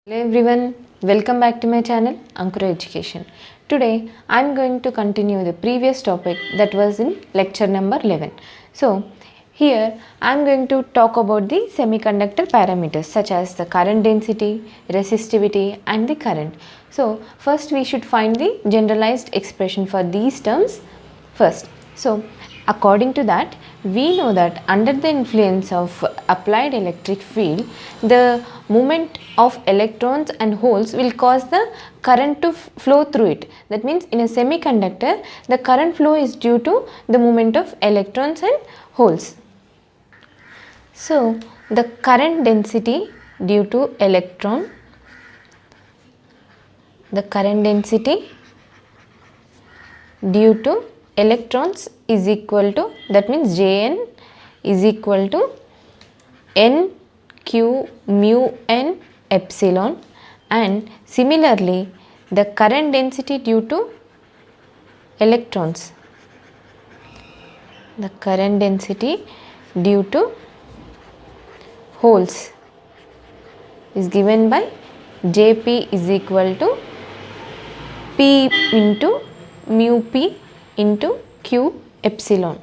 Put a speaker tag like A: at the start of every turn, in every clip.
A: Hello everyone, welcome back to my channel Ankura Education. Today I am going to continue the previous topic that was in lecture number 11. So here I am going to talk about the semiconductor parameters such as the current density, resistivity and the current. So first we should find the generalized expression for these terms first. So according to that, we know that under the influence of applied electric field, the movement of electrons and holes will cause the current to flow through it. That means in a semiconductor, the current flow is due to the movement of electrons and holes. So the current density due to electron, the current density due to electrons is equal to, that means Jn is equal to n q mu n epsilon, and similarly the current density due to electrons, the current density due to holes is given by Jp is equal to P into mu P into Q epsilon.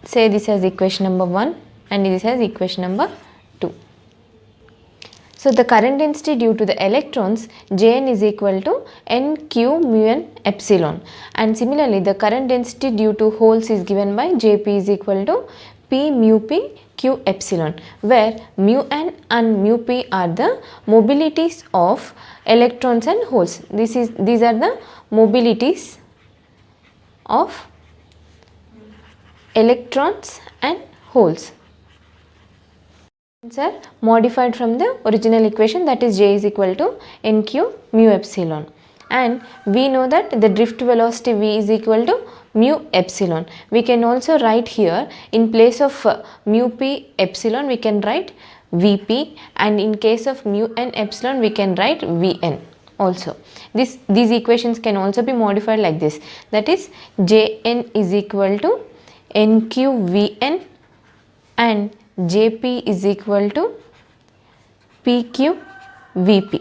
A: Say this as equation number 1 and this as equation number 2. So the current density due to the electrons Jn is equal to nq mu n epsilon, and similarly the current density due to holes is given by Jp is equal to P mu P Q epsilon, where mu n and mu P are the mobilities of electrons and holes. These are the mobilities of electrons and holes. Are modified from the original equation, that is J is equal to nq mu epsilon, and we know that the drift velocity V is equal to mu epsilon. We can also write here in place of mu P epsilon we can write Vp, and in case of mu n epsilon we can write Vn also. These equations can also be modified like this, that is Jn is equal to nqVn and Jp is equal to PQVp.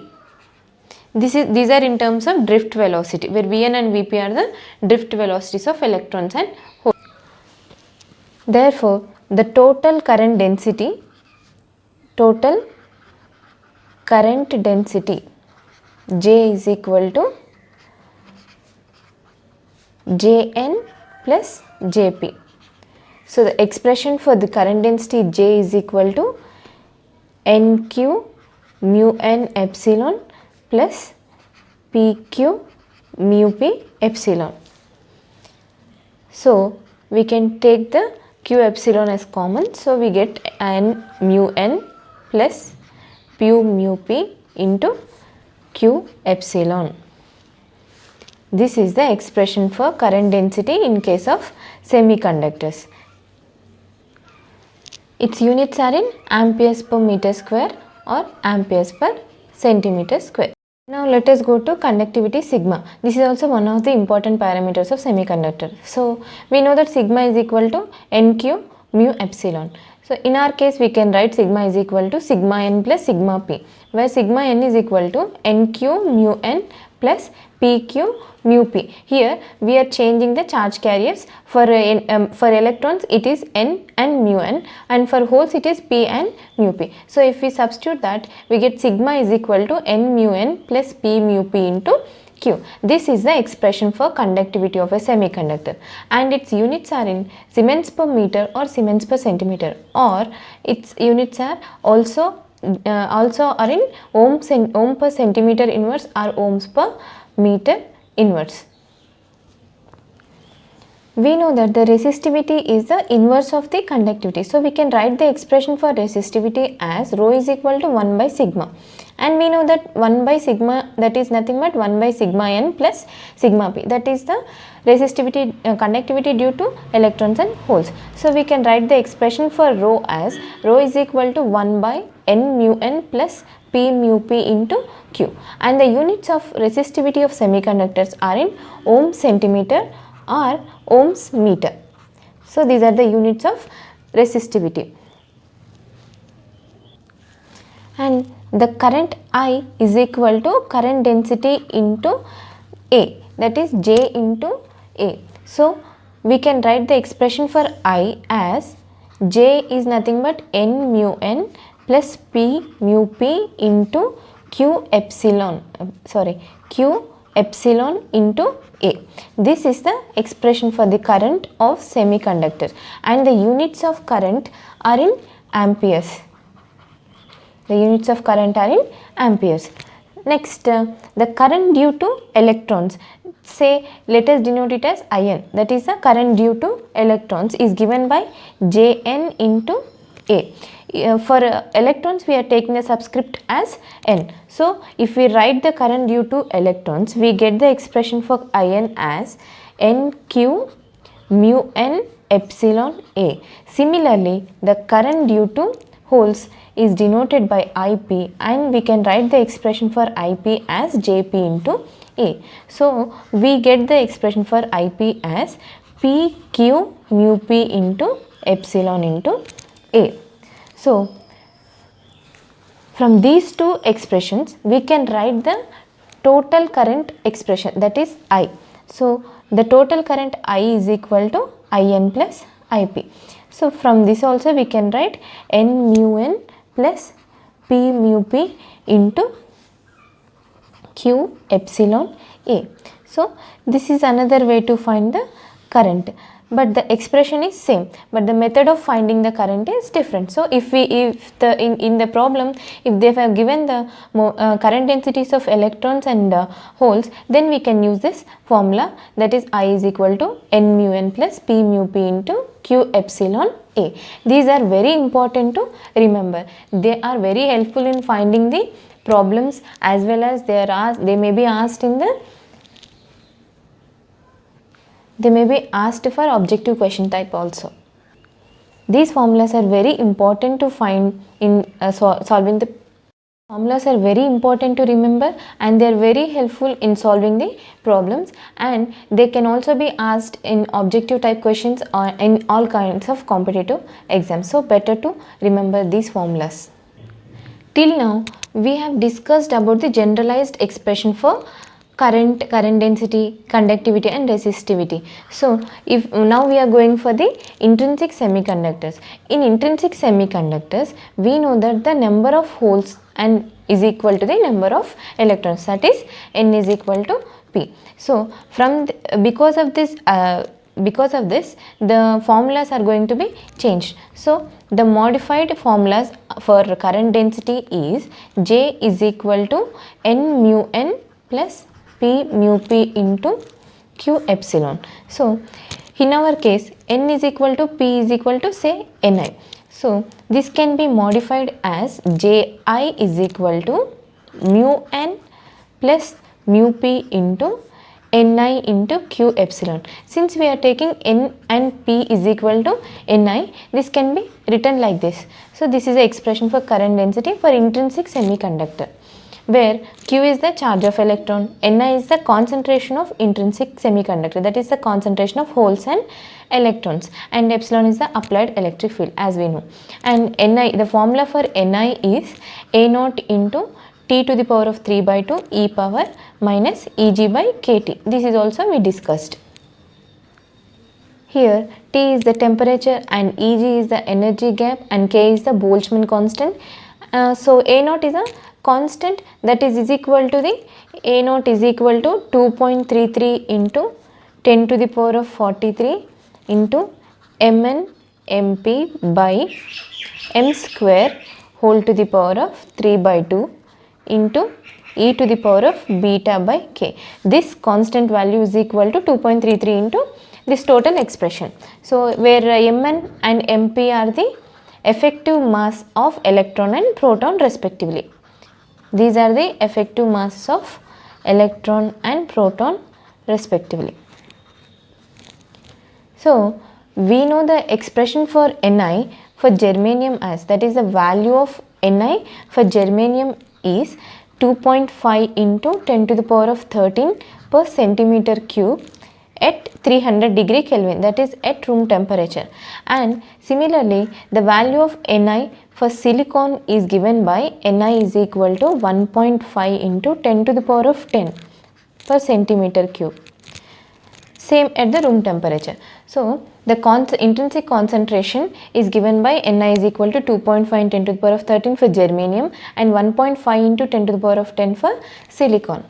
A: These are in terms of drift velocity, where Vn and Vp are the drift velocities of electrons and holes. Therefore, the total current density J is equal to Jn plus Jp. So the expression for the current density J is equal to nq mu n epsilon plus pq mu p epsilon. So we can take the q epsilon as common, so we get n mu n plus q mu p into q epsilon. This is the expression for current density in case of semiconductors. Its units are in amperes per meter square or amperes per centimeter square. Now let us go to conductivity sigma. This is also one of the important parameters of semiconductor. So we know that sigma is equal to nq mu epsilon. So in our case we can write sigma is equal to sigma n plus sigma p, where sigma n is equal to nq mu n plus pq mu p. Here we are changing the charge carriers. For electrons it is n and mu n, and for holes it is p and mu p. So if we substitute that, we get sigma is equal to n mu n plus p mu p into Q. This is the expression for conductivity of a semiconductor, and its units are in Siemens per meter or Siemens per centimeter, or its units are also are in ohm per centimeter inverse or ohms per meter inverse. We know that the resistivity is the inverse of the conductivity. So we can write the expression for resistivity as rho is equal to 1 by sigma. And we know that 1 by sigma, that is nothing but 1 by sigma n plus sigma p. That is the resistivity, conductivity due to electrons and holes. So we can write the expression for rho as rho is equal to 1 by n mu n plus P mu P into Q. And the units of resistivity of semiconductors are in ohm centimeter or ohms meter. So these are the units of resistivity. and the current I is equal to current density into A, that is J into A. So we can write the expression for I as J is nothing but N mu N plus P mu P into Q epsilon into A. This is the expression for the current of semiconductor, and the units of current are in amperes. The units of current are in amperes. Next, the current due to electrons, say let us denote it as IN, that is the current due to electrons is given by Jn into A. For electrons we are taking the subscript as N. So if we write the current due to electrons, we get the expression for IN as NQ mu N epsilon A. Similarly, the current due to holes is denoted by IP, and we can write the expression for IP as Jp into A. So we get the expression for IP as PQ mu P into epsilon into A. So from these two expressions we can write the total current expression, that is I. So the total current I is equal to IN plus IP. So from this also we can write N mu N plus P mu P into Q epsilon A. So this is another way to find the current, but the expression is same, but the method of finding the current is different. So in the problem, if they have given the current densities of electrons and holes, then we can use this formula, that is I is equal to N mu N plus P mu P into Q epsilon A. These are very important to remember. They are very helpful in finding the problems, as well as they may be asked for objective question type also. These formulas are very important to find in solving the formulas are very important to remember, and they are very helpful in solving the problems, and they can also be asked in objective type questions or in all kinds of competitive exams. So better to remember these formulas. Till now we have discussed about the generalized expression for current density, conductivity and resistivity. So if now we are going for the intrinsic semiconductors. In intrinsic semiconductors, we know that the number of holes and is equal to the number of electrons, that is N is equal to P. So because of this the formulas are going to be changed. So the modified formulas for current density is J is equal to N mu N plus P mu P into Q epsilon. So in our case, N is equal to P is equal to say Ni. So this can be modified as Ji is equal to mu N plus mu P into Ni into Q epsilon. Since we are taking N and P is equal to Ni, this can be written like this. So this is the expression for current density for intrinsic semiconductor, where Q is the charge of electron, Ni is the concentration of intrinsic semiconductor, that is the concentration of holes and electrons, and epsilon is the applied electric field, as we know. And Ni, the formula for Ni is A naught into T to the power of 3 by 2 e power minus Eg by kT. This is also we discussed. Here T is the temperature and Eg is the energy gap and K is the Boltzmann constant. So A naught is a constant, that is equal to the A naught is equal to 2.33 into 10 to the power of 43 into Mn Mp by M square whole to the power of 3 by 2 into e to the power of beta by k. This constant value is equal to 2.33 into this total expression. So where Mn and Mp are the effective mass of electron and proton respectively. These are the effective masses of electron and proton respectively. So we know the expression for Ni for germanium as, that is the value of Ni for germanium is 2.5 into 10 to the power of 13 per centimeter cube at 300 degree Kelvin, that is at room temperature. And similarly the value of Ni for silicon is given by Ni is equal to 1.5 into 10 to the power of 10 per centimeter cube. Same at the room temperature. So the intrinsic concentration is given by Ni is equal to 2.5 into 10 to the power of 13 for germanium and 1.5 into 10 to the power of 10 for silicon.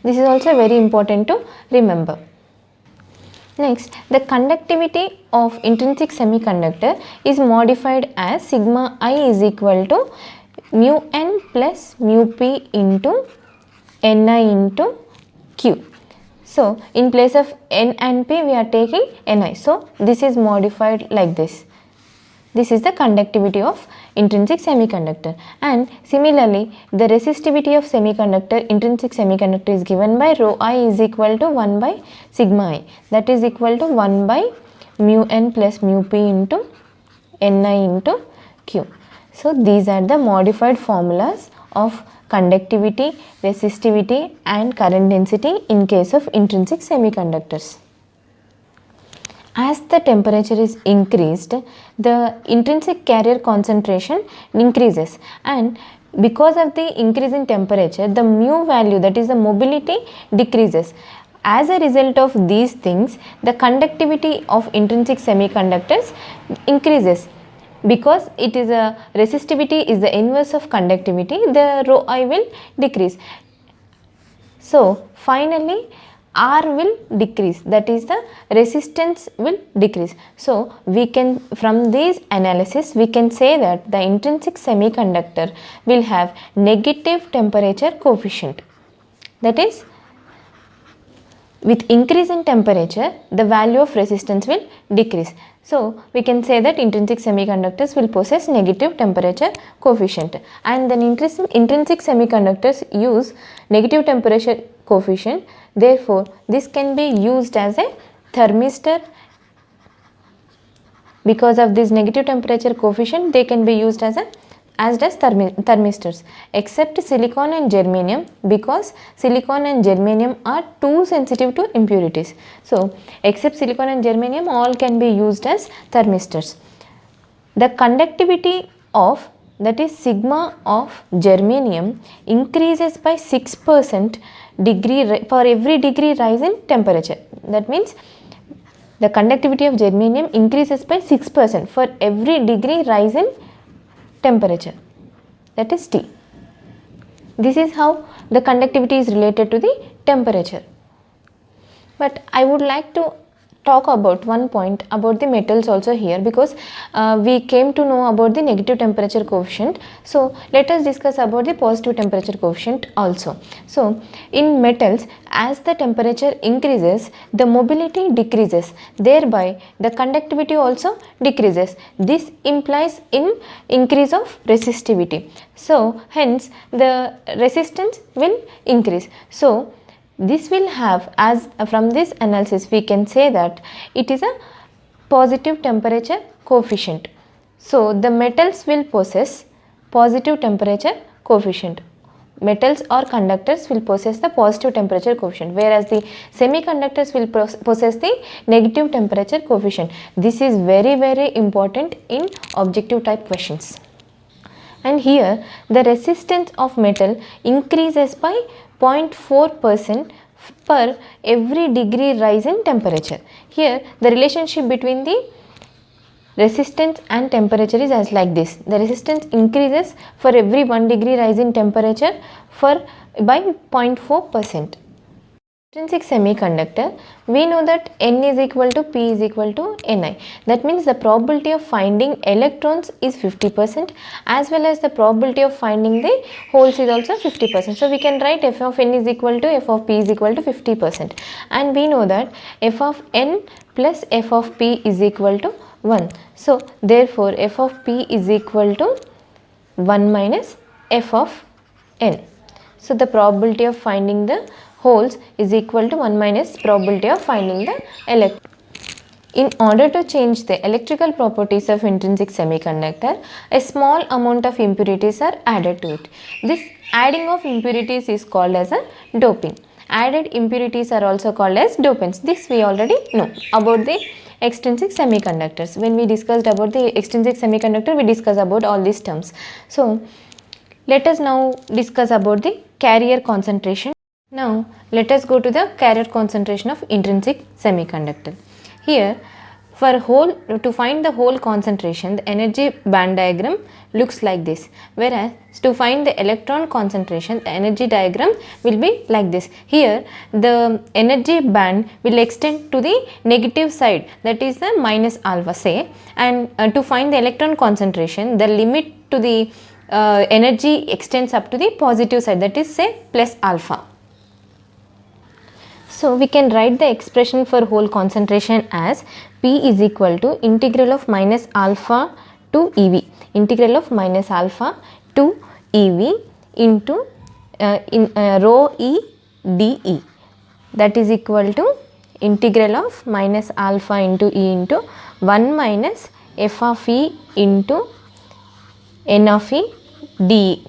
A: This is also very important to remember. Next, the conductivity of intrinsic semiconductor is modified as sigma I is equal to mu n plus mu p into Ni into Q. So, in place of N and P we are taking Ni. So, this is modified like this. This is the conductivity of intrinsic semiconductor, and similarly the resistivity of intrinsic semiconductor is given by rho I is equal to 1 by sigma I, that is equal to 1 by mu n plus mu p into Ni into Q. So, these are the modified formulas of conductivity, resistivity and current density in case of intrinsic semiconductors. As the temperature is increased, the intrinsic carrier concentration increases, and because of the increase in temperature, the mu value, that is the mobility, decreases. As a result of these things, the conductivity of intrinsic semiconductors increases. Because it is a resistivity is the inverse of conductivity, the rho I will decrease. So finally R will decrease, that is the resistance will decrease. So we can, from this analysis we can say that the intrinsic semiconductor will have negative temperature coefficient, that is with increase in temperature the value of resistance will decrease. So we can say that intrinsic semiconductors will possess negative temperature coefficient, and then intrinsic semiconductors use negative temperature coefficient. Therefore this can be used as a thermistor. Because of this negative temperature coefficient, they can be used as thermistors, except silicon and germanium, because silicon and germanium are too sensitive to impurities. So except silicon and germanium, all can be used as thermistors. The conductivity of, that is sigma of germanium, increases by 6% for every degree rise in temperature. That means the conductivity of germanium increases by 6% for every degree rise in temperature, that is T. This is how the conductivity is related to the temperature. But I would like to talk about one point about the metals also here, because we came to know about the negative temperature coefficient. So let us discuss about the positive temperature coefficient also. So in metals, as the temperature increases, the mobility decreases, thereby the conductivity also decreases. This implies in increase of resistivity. So hence the resistance will increase. So this will have, as from this analysis we can say that it is a positive temperature coefficient. So the metals will possess positive temperature coefficient. Metals or conductors will possess the positive temperature coefficient, whereas the semiconductors will possess the negative temperature coefficient. This is very, very important in objective type questions. And here the resistance of metal increases by 0.4% per every degree rise in temperature. Here the relationship between the resistance and temperature is as like this. The resistance increases for every 1 degree rise in temperature by 0.4%. Intrinsic semiconductor, we know that N is equal to P is equal to Ni. That means the probability of finding electrons is 50%, as well as the probability of finding the holes is also 50%. So we can write f of N is equal to f of P is equal to 50%, and we know that f of N plus f of P is equal to 1. So therefore f of P is equal to 1 minus f of N. So the probability of finding the holes is equal to 1 minus probability of finding the electron. In order to change the electrical properties of intrinsic semiconductor, a small amount of impurities are added to it. This adding of impurities is called as a doping. Added impurities are also called as dopants. This we already know about the extrinsic semiconductors. When we discussed about the extrinsic semiconductor, we discussed about all these terms. So let us now discuss about the carrier concentration. Now let us go to the carrier concentration of intrinsic semiconductor. Here, to find the whole concentration, the energy band diagram looks like this, whereas to find the electron concentration, the energy diagram will be like this. Here the energy band will extend to the negative side, that is the minus alpha say, and to find the electron concentration, the limit to the energy extends up to the positive side, that is say plus alpha. So we can write the expression for whole concentration as P is equal to integral of minus alpha to EV, integral of minus alpha to EV into rho E dE, that is equal to integral of minus alpha into E into 1 minus f of E into n of E dE,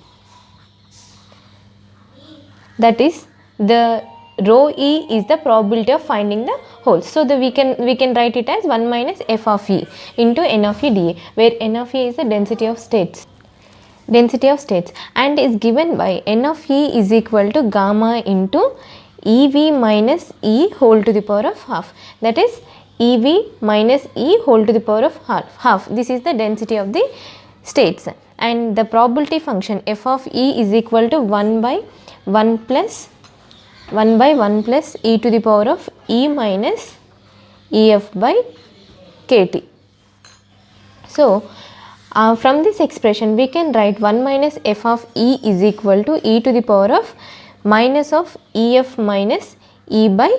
A: that is the rho E is the probability of finding the holes. So we can write it as 1 minus f of E into n of E dA, where n of E is the density of states, and is given by n of E is equal to gamma into EV minus E whole to the power of half, that is EV minus E whole to the power of half. This is the density of the states, and the probability function f of E is equal to 1 by 1 plus e to the power of E minus EF by KT. So from this expression we can write 1 minus f of E is equal to e to the power of minus of EF minus E by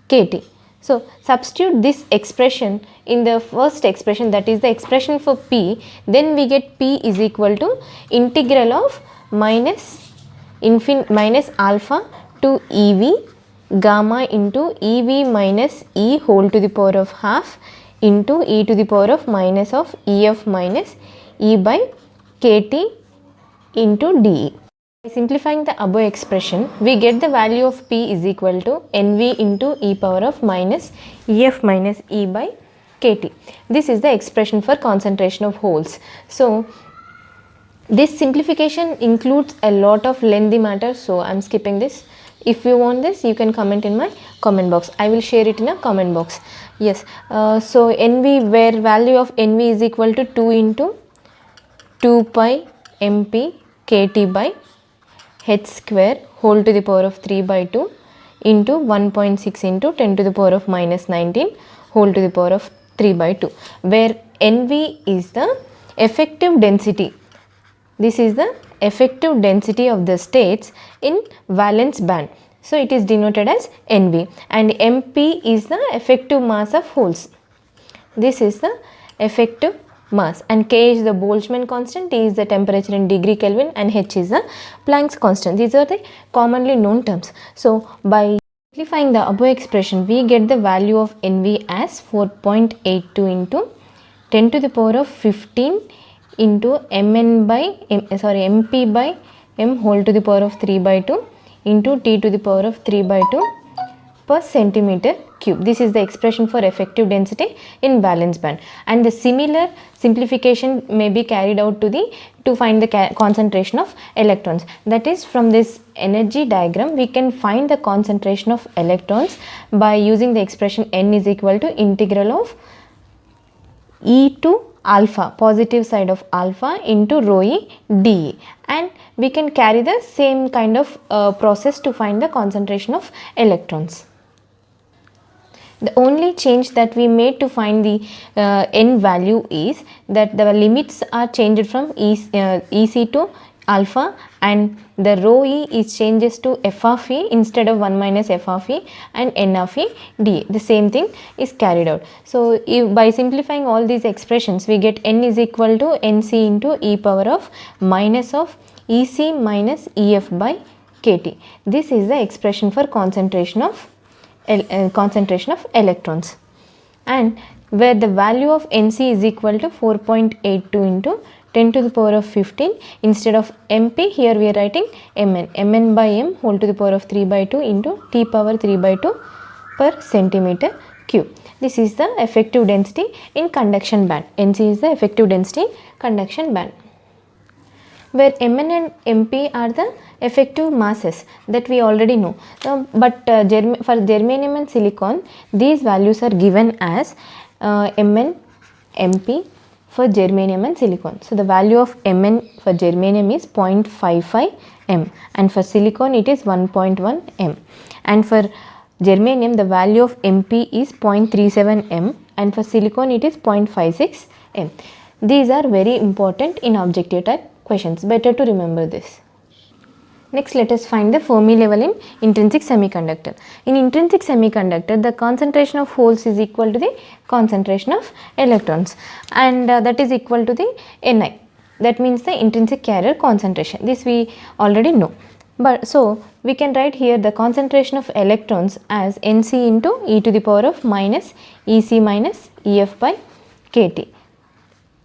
A: KT. So substitute this expression in the first expression, that is the expression for P, then we get P is equal to integral of minus alpha to EV gamma into EV minus E whole to the power of half into e to the power of minus of EF minus E by KT into dE. By simplifying the above expression, we get the value of P is equal to NV into e power of minus EF minus E by KT. This is the expression for concentration of holes. So this simplification includes a lot of lengthy matter, so I am skipping this. If you want this, you can comment in my comment box. I will share it in a comment box. Yes. So NV, where value of NV is equal to 2 into 2 pi MP KT by H square whole to the power of 3 by 2 into 1.6 into 10 to the power of minus 19 whole to the power of 3 by 2, where NV is the effective density. This is the effective density of the states in valence band. So it is denoted as NV, and MP is the effective mass of holes. This is the effective mass, and K is the Boltzmann constant, T is the temperature in degree Kelvin, and H is the Planck's constant. These are the commonly known terms. So by simplifying the above expression, we get the value of NV as 4.82 into 10 to the power of 15 into MP by M whole to the power of 3 by 2 into T to the power of 3 by 2 per centimeter cube. This is the expression for effective density in valence band, and the similar simplification may be carried out to find the concentration of electrons. That is, from this energy diagram we can find the concentration of electrons by using the expression N is equal to integral of E to alpha, positive side of alpha, into rho E dE, and we can carry the same kind of process to find the concentration of electrons. The only change that we made to find the N value is that the limits are changed from EC to alpha, and the rho E is changes to f of E instead of 1 minus f of E and n of E dA. The same thing is carried out. So by simplifying all these expressions, we get N is equal to NC into e power of minus of EC minus EF by KT. This is the expression for concentration of electrons, and where the value of NC is equal to 4.82 into 10 to the power of 15, instead of MP here we are writing Mn by M whole to the power of 3 by 2 into T power 3 by 2 per centimeter cube. This is the effective density in conduction band. Nc is the effective density in conduction band, where Mn and Mp are the effective masses that we already know. But for germanium and silicon, these values are given as Mn, Mp for germanium and silicon. So the value of Mn for germanium is 0.55 m, and for silicon it is 1.1 m, and for germanium the value of Mp is 0.37 m, and for silicon it is 0.56 m. These are very important in objective type questions. Better to remember this. Next, let us find the Fermi level in intrinsic semiconductor. In intrinsic semiconductor, the concentration of holes is equal to the concentration of electrons, and that is equal to the Ni. That means the intrinsic carrier concentration. This we already know. But so we can write here the concentration of electrons as Nc into e to the power of minus Ec minus Ef by kT,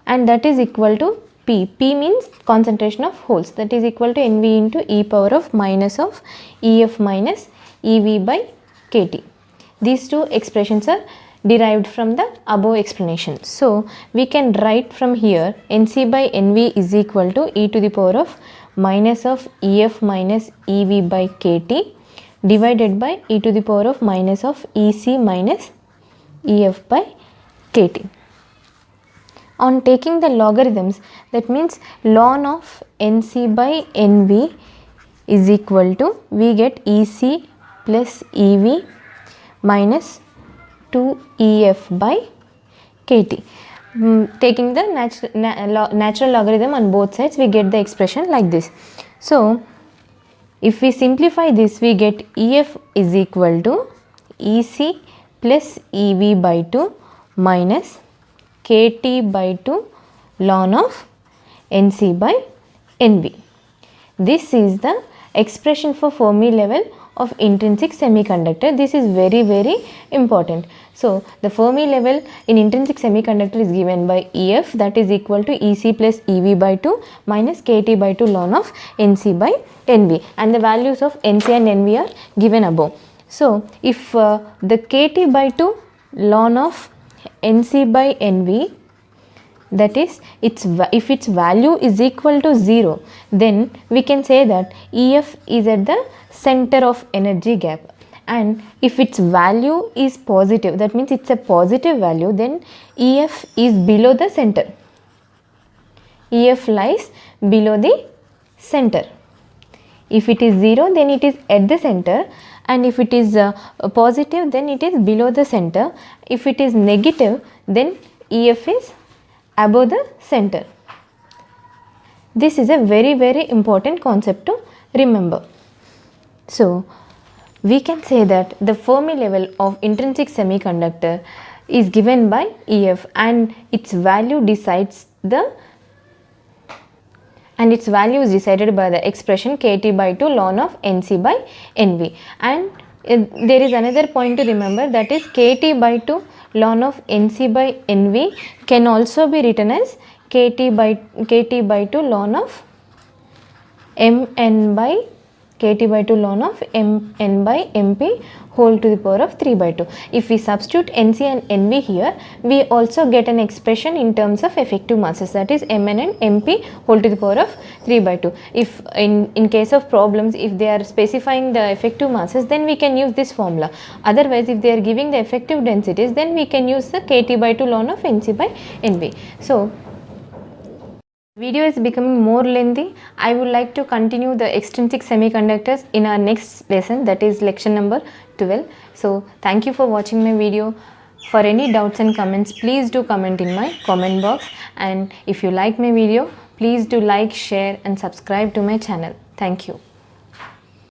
A: and that is equal to P. P means concentration of holes, that is equal to Nv into e power of minus of Ef minus Ev by kT. These two expressions are derived from the above explanation. So we can write from here Nc by Nv is equal to e to the power of minus of Ef minus Ev by kT divided by e to the power of minus of Ec minus Ef by kT. On taking the logarithms, that means ln of Nc by Nv is equal to, we get Ec plus Ev minus 2Ef by kT. Taking the natural logarithm on both sides, we get the expression like this. So if we simplify this, we get Ef is equal to Ec plus Ev by 2 minus kT by 2 ln of Nc by Nv. This is the expression for Fermi level of intrinsic semiconductor. This is very, very important. So the Fermi level in intrinsic semiconductor is given by Ef, that is equal to Ec plus Ev by 2 minus kT by 2 ln of Nc by Nv, and the values of Nc and Nv are given above. So if the kT by 2 ln of Nc by Nv, that is if its value is equal to 0, then we can say that Ef is at the center of energy gap, and if its value is positive, that means it's a positive value, then Ef is below the center. Ef lies below the center. If it is 0, then it is at the center, and if it is positive, then it is below the center. If it is negative, then Ef is above the center. This is a very, very important concept to remember. So we can say that the Fermi level of intrinsic semiconductor is given by Ef, and its value decides the is decided by the expression kT by 2 ln of Nc by Nv. And there is another point to remember, that is kT by 2 ln of Nc by Nv can also be written as kT by 2 ln of Mn by kT by 2 ln of Mn by Mp whole to the power of 3 by 2. If we substitute Nc and Nv here, we also get an expression in terms of effective masses, that is Mn and Mp whole to the power of 3 by 2. If in case of problems, if they are specifying the effective masses, then we can use this formula. Otherwise, if they are giving the effective densities, then we can use the kT by 2 ln of Nc by Nv. So video is becoming more lengthy. I would like to continue the extrinsic semiconductors in our next lesson, that is lecture number 12. So thank you for watching my video. For any doubts and comments, please do comment in my comment box, and if you like my video, please do like, share and subscribe to my channel. Thank you.